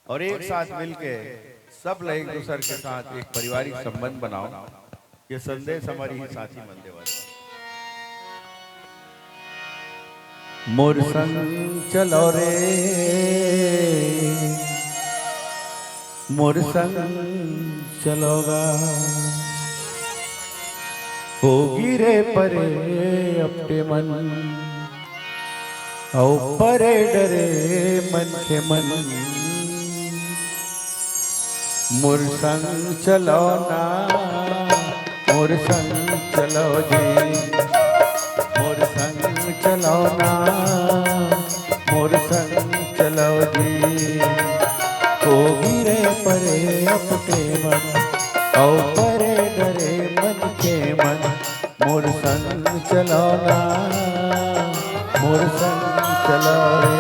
और एक साथ मिलके सब लोग एक दूसरे के साथ एक पारिवारिक संबंध बनाओ। ये संदेश हमारी ही साथी मंदे वाले मोर संग चलो रे, मोर संग चलोगा, होगी रे परे अपने मन, औ परे डरे मन के मन। मोर संग चलो ना, मोर संग चलो जी, मोर संग चलो ना, मोर संग चलो जी। होगी रे परे अपने मन, औ परे डरे मन के मन। मोर संग चलो ना, मोर संग चलो रे।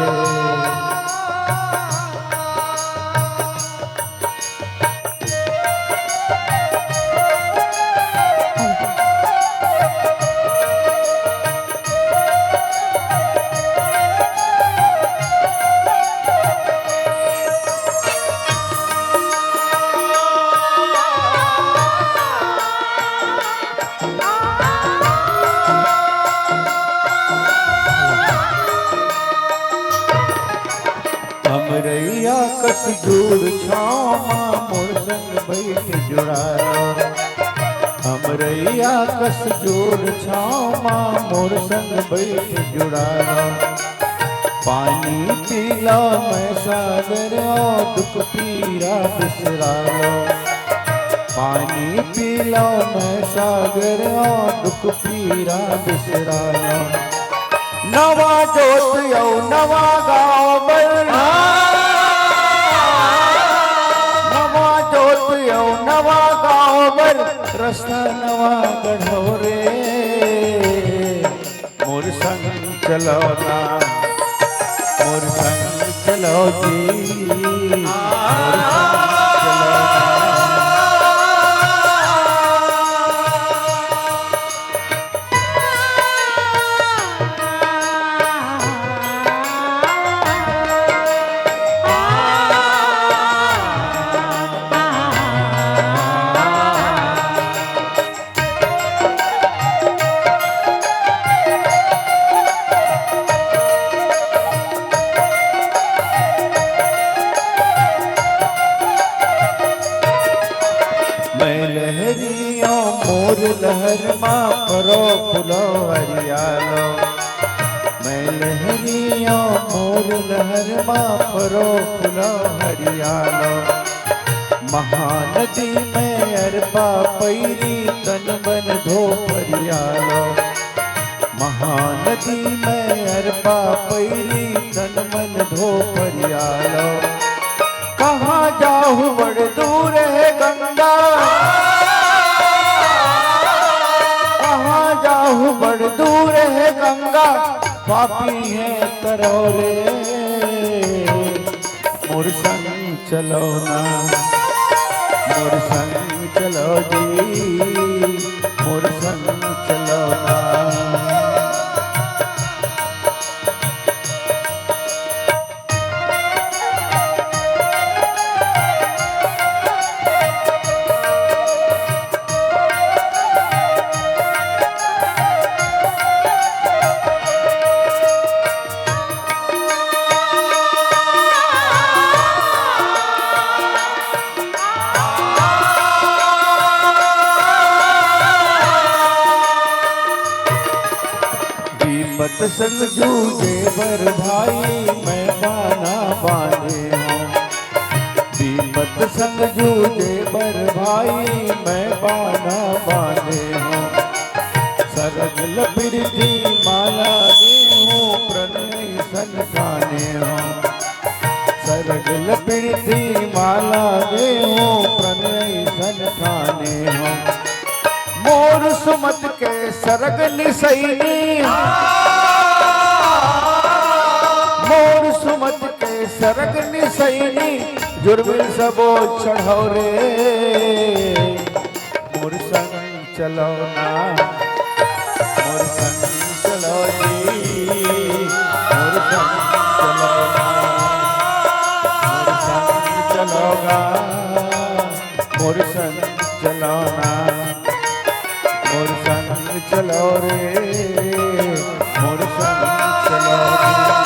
हमरैया कस दूर छामा मोर संग बैठ जुड़ाया। हमरैया कस दूर छामा मोर संग बैठ जुड़ाया। पानी पीला मैं सागर दुख पीरा बिसराया। पानी पीला मैं सागर दुख पीरा बिसराया। नवा जोत यौ नवा गाँव नवा जोत यौ नवा गाँव बर रस्ता नवा गढ़ो रे। मोर संग चलो ना, मोर संग चलो जी, मोर संग चलो ना। मोर लहर माँ परो फुलो हरियालो। मैं लहरिया मोर लहर माँ परो फुलो हरियालो। महानदी में अरबा पैरी तन बन धो हरियालो। महानदी में अरबा पैरी तन मन धो हरियालो। कहाँ जाहू बड़ दूर है गंगा, जाहू बड़ दूर है गंगा, पापी है करो रे। मोर संग चलो ना, मोर संग चलो जी, मोर संग चलो ना। विपत संग जूझे बर भाई मैं बाना बांधे हूँ। विपत संग जूझे बर भाई मैं बाना बांधे हूँ। सरग लपिरती माला दे हूँ प्रणय सन गाने हूँ। सरग लपिरती माला दे हूँ प्रणय सन खाने हूँ। मोर सुमत के सरग निसैनी, मोर सुमत के सरग निसैनी, जुर्मिल सबो चढ़ो रे। मोर संग चलो ना, मोर संग चलो जी, मोर संग चलो ना, मोर संग मोर संग चलो ना, मोर संग चलो रे, मोर संग चलो रे।